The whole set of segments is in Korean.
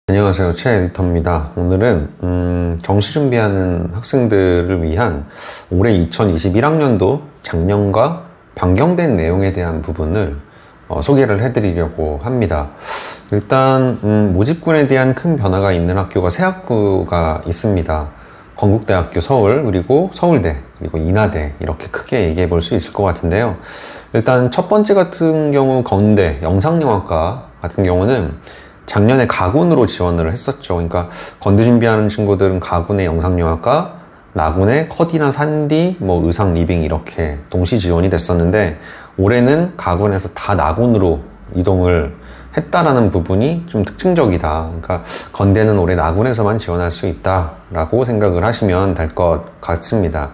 안녕하세요, 최 에디터입니다. 오늘은 정시 준비하는 학생들을 위한 올해 2021학년도 작년과 변경된 내용에 대한 부분을 소개를 해드리려고 합니다. 일단 모집군에 대한 큰 변화가 있는 학교가 세 학교가 있습니다. 건국대학교 서울, 그리고 서울대, 그리고 인하대, 이렇게 크게 얘기해 볼 수 있을 것 같은데요. 일단 첫 번째 같은 경우 건대 영상영화과 같은 경우는 작년에 가군으로 지원을 했었죠. 그러니까 건대 준비하는 친구들은 가군의 영상영화과, 나군의 커디나 산디, 의상 리빙 이렇게 동시 지원이 됐었는데, 올해는 가군에서 다 나군으로 이동을 했다라는 부분이 좀 특징적이다. 그러니까 건대는 올해 나군에서만 지원할 수 있다라고 생각을 하시면 될 것 같습니다.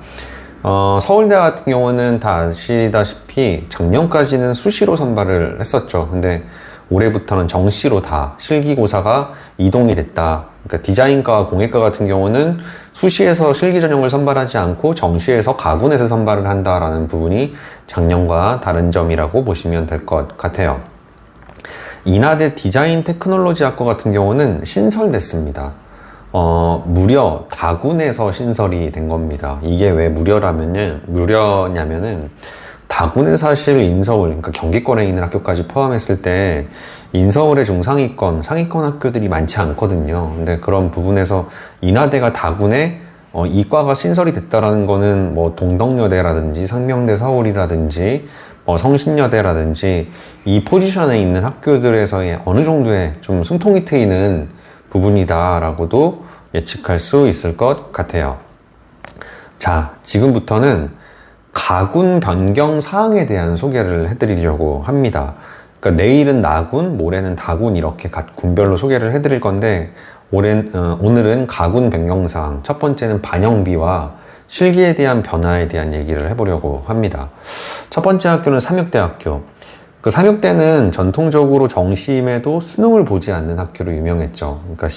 서울대 같은 경우는 다 아시다시피 작년까지는 수시로 선발을 했었죠. 근데 올해부터는 정시로 다 실기고사가 이동이 됐다. 그러니까 디자인과와 공예과 같은 경우는 수시에서 실기 전형을 선발하지 않고 정시에서 가군에서 선발을 한다라는 부분이 작년과 다른 점이라고 보시면 될 것 같아요. 인하대 디자인 테크놀로지 학과 같은 경우는 신설됐습니다. 무려 다군에서 신설이 된 겁니다. 이게 왜 무려냐면은 다군에 사실 인서울, 그러니까 경기권에 있는 학교까지 포함했을 때 인서울의 중상위권, 상위권 학교들이 많지 않거든요. 근데 그런 부분에서 인하대가 다군에 이과가 신설이 됐다라는 거는 동덕여대라든지 상명대 서울이라든지 성신여대라든지 이 포지션에 있는 학교들에서의 어느 정도의 좀 숨통이 트이는 부분이다라고도 예측할 수 있을 것 같아요. 자, 지금부터는 가군 변경 사항에 대한 소개를 해드리려고 합니다. 그러니까 내일은 나군, 모레는 다군 이렇게 각 군별로 소개를 해드릴 건데 오늘은 가군 변경 사항, 첫 번째는 반영비와 실기에 대한 변화에 대한 얘기를 해보려고 합니다. 첫 번째 학교는 삼육대학교. 그 삼육대는 전통적으로 정시임에도 수능을 보지 않는 학교로 유명했죠. 그러니까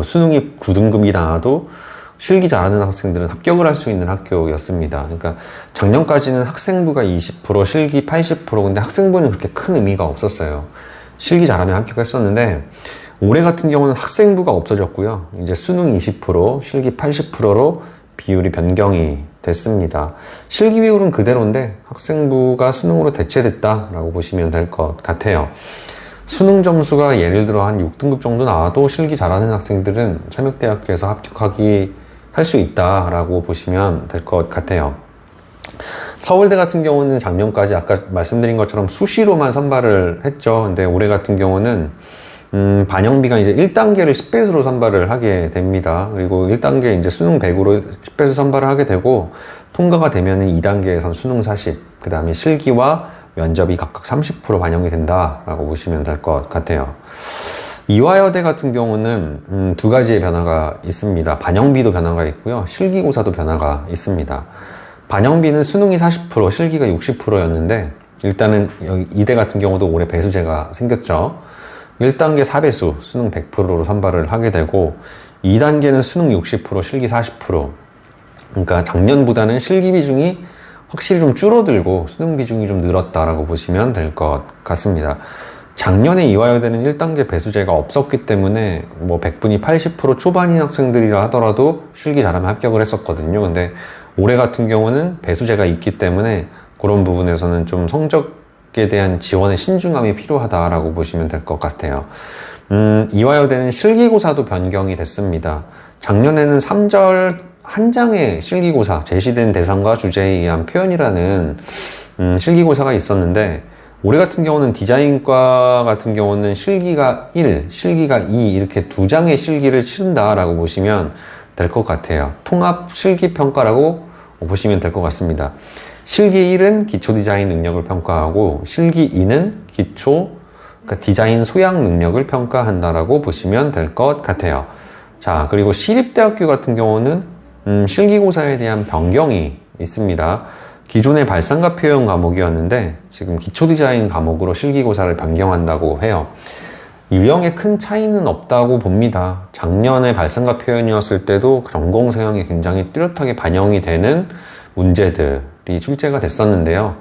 수능이 9등급이 나와도 실기 잘하는 학생들은 합격을 할 수 있는 학교였습니다. 그러니까 작년까지는 학생부가 20%, 실기 80%, 근데 학생부는 그렇게 큰 의미가 없었어요. 실기 잘하면 합격했었는데, 올해 같은 경우는 학생부가 없어졌고요. 이제 수능 20%, 실기 80%로 비율이 변경이 됐습니다. 실기 비율은 그대로인데 학생부가 수능으로 대체됐다라고 보시면 될 것 같아요. 수능 점수가 예를 들어 한 6등급 정도 나와도 실기 잘하는 학생들은 삼육대학교에서 할 수 있다라고 보시면 될 것 같아요. 서울대 같은 경우는 작년까지 아까 말씀드린 것처럼 수시로만 선발을 했죠. 근데 올해 같은 경우는 반영비가 이제 1단계를 10배수로 선발을 하게 됩니다. 그리고 1단계 이제 수능 100으로 10배수 선발을 하게 되고, 통과가 되면은 2단계에선 수능 40, 그 다음에 실기와 면접이 각각 30% 반영이 된다라고 보시면 될 것 같아요. 이화여대 같은 경우는 두 가지의 변화가 있습니다. 반영비도 변화가 있고요. 실기고사도 변화가 있습니다. 반영비는 수능이 40%, 실기가 60%였는데 일단은 이대 같은 경우도 올해 배수제가 생겼죠. 1단계 4배수, 수능 100%로 선발을 하게 되고 2단계는 수능 60%, 실기 40%. 그러니까 작년보다는 실기 비중이 확실히 좀 줄어들고 수능 비중이 좀 늘었다라고 보시면 될 것 같습니다. 작년에 이화여대는 1단계 배수제가 없었기 때문에 100분이 80% 초반인 학생들이라 하더라도 실기 잘하면 합격을 했었거든요. 근데 올해 같은 경우는 배수제가 있기 때문에 그런 부분에서는 좀 성적에 대한 지원의 신중함이 필요하다라고 보시면 될 것 같아요. 이화여대는 실기고사도 변경이 됐습니다. 작년에는 3절 한 장의 실기고사, 제시된 대상과 주제에 의한 표현이라는 실기고사가 있었는데, 올해 같은 경우는 디자인과 같은 경우는 실기가 1, 실기가 2 이렇게 두 장의 실기를 치른다라고 보시면 될 것 같아요. 통합 실기평가라고 보시면 될 것 같습니다. 실기 1은 기초 디자인 능력을 평가하고 실기 2는 그러니까 디자인 소양 능력을 평가한다라고 보시면 될 것 같아요. 자, 그리고 시립대학교 같은 경우는 실기고사에 대한 변경이 있습니다. 기존의 발상과 표현 과목이었는데 지금 기초 디자인 과목으로 실기고사를 변경한다고 해요. 유형에 큰 차이는 없다고 봅니다. 작년에 발상과 표현이었을 때도 전공 성향이 굉장히 뚜렷하게 반영이 되는 문제들이 출제가 됐었는데요.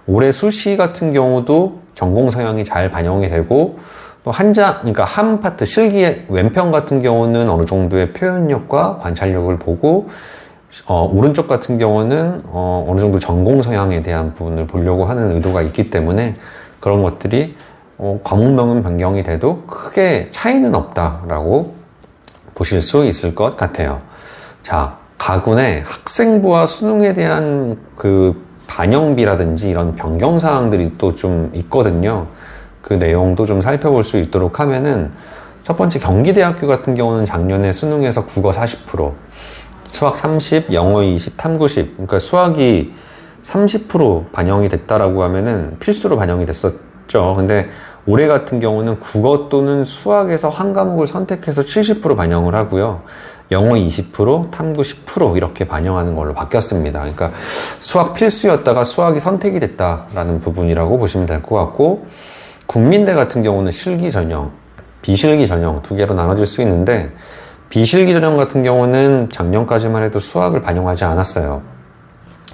올해 수시 같은 경우도 전공 성향이 잘 반영이 되고 또 그러니까 한 파트, 실기의 왼편 같은 경우는 어느 정도의 표현력과 관찰력을 보고, 오른쪽 같은 경우는, 어느 정도 전공 성향에 대한 부분을 보려고 하는 의도가 있기 때문에 그런 것들이, 과목명은 변경이 돼도 크게 차이는 없다라고 보실 수 있을 것 같아요. 자, 가군의 학생부와 수능에 대한 그 반영비라든지 이런 변경 사항들이 또 좀 있거든요. 그 내용도 좀 살펴볼 수 있도록 하면은, 첫 번째 경기대학교 같은 경우는 작년에 수능에서 국어 40%, 수학 30, 영어 20, 탐구 10. 그러니까 수학이 30% 반영이 됐다라고 하면은 필수로 반영이 됐었죠. 근데 올해 같은 경우는 국어 또는 수학에서 한 과목을 선택해서 70% 반영을 하고요. 영어 20%, 탐구 10% 이렇게 반영하는 걸로 바뀌었습니다. 그러니까 수학 필수였다가 수학이 선택이 됐다라는 부분이라고 보시면 될 것 같고, 국민대 같은 경우는 실기 전형, 비실기 전형 두 개로 나눠질 수 있는데, 비실기 전형 같은 경우는 작년까지만 해도 수학을 반영하지 않았어요.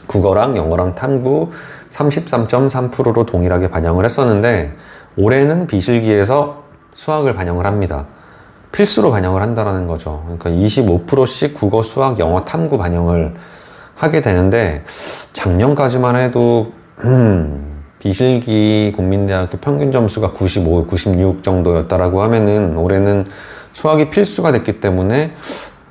국어랑 영어랑 탐구 33.3%로 동일하게 반영을 했었는데, 올해는 비실기에서 수학을 반영을 합니다. 필수로 반영을 한다는 거죠. 그러니까 25%씩 국어, 수학, 영어, 탐구 반영을 하게 되는데, 작년까지만 해도 비실기 국민대학교 평균 점수가 95, 96 정도였다라고 하면은 올해는 수학이 필수가 됐기 때문에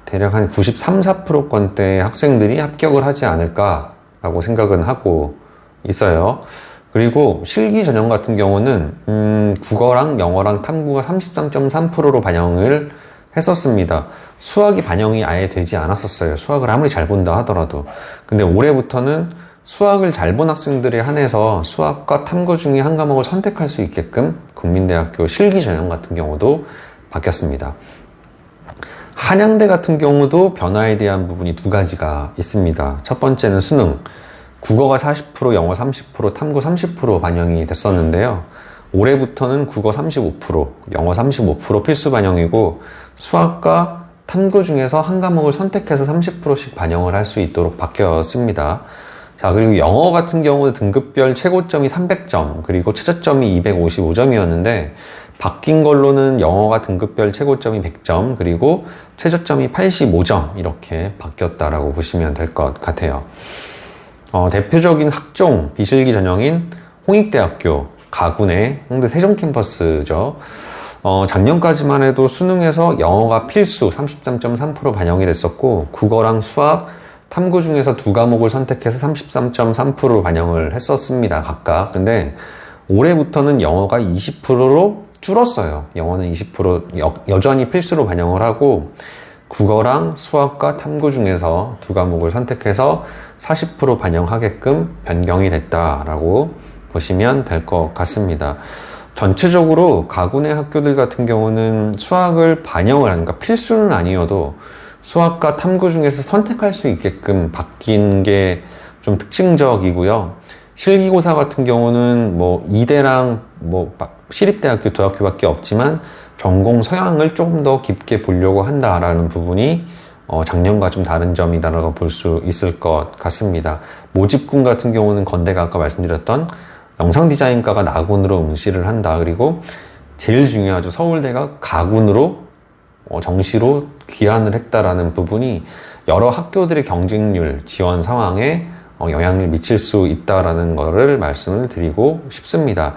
대략 한 93, 4%권대의 학생들이 합격을 하지 않을까라고 생각은 하고 있어요. 그리고 실기 전형 같은 경우는 국어랑 영어랑 탐구가 33.3%로 반영을 했었습니다. 수학이 반영이 아예 되지 않았었어요. 수학을 아무리 잘 본다 하더라도. 근데 올해부터는 수학을 잘 본 학생들에 한해서 수학과 탐구 중에 한 과목을 선택할 수 있게끔 국민대학교 실기 전형 같은 경우도 바뀌었습니다. 한양대 같은 경우도 변화에 대한 부분이 두 가지가 있습니다. 첫 번째는 수능. 국어가 40%, 영어 30%, 탐구 30% 반영이 됐었는데요. 올해부터는 국어 35%, 영어 35% 필수 반영이고, 수학과 탐구 중에서 한 과목을 선택해서 30%씩 반영을 할 수 있도록 바뀌었습니다. 자, 그리고 영어 같은 경우는 등급별 최고점이 300점, 그리고 최저점이 255점이었는데, 바뀐 걸로는 영어가 등급별 최고점이 100점, 그리고 최저점이 85점, 이렇게 바뀌었다라고 보시면 될 것 같아요. 대표적인 학종, 비실기 전형인 홍익대학교, 가군의 홍대 세종 캠퍼스죠. 작년까지만 해도 수능에서 영어가 필수 33.3% 반영이 됐었고, 국어랑 수학, 탐구 중에서 두 과목을 선택해서 33.3% 반영을 했었습니다, 각각. 근데 올해부터는 영어가 20%로 줄었어요. 영어는 20% 여전히 필수로 반영을 하고, 국어랑 수학과 탐구 중에서 두 과목을 선택해서 40% 반영하게끔 변경이 됐다라고 보시면 될 것 같습니다. 전체적으로 가군의 학교들 같은 경우는 수학을 반영을 하는, 그러니까 필수는 아니어도 수학과 탐구 중에서 선택할 수 있게끔 바뀐 게 좀 특징적이고요. 실기고사 같은 경우는 뭐 이대랑 뭐 시립대학교 두 학교밖에 없지만 전공 서양을 조금 더 깊게 보려고 한다라는 부분이 작년과 좀 다른 점이다라고 볼 수 있을 것 같습니다. 모집군 같은 경우는 건대가 아까 말씀드렸던 영상디자인과가 나군으로 응시를 한다. 그리고 제일 중요하죠. 서울대가 가군으로 정시로 귀환을 했다라는 부분이 여러 학교들의 경쟁률, 지원 상황에 영향을 미칠 수 있다라는 것을 말씀을 드리고 싶습니다.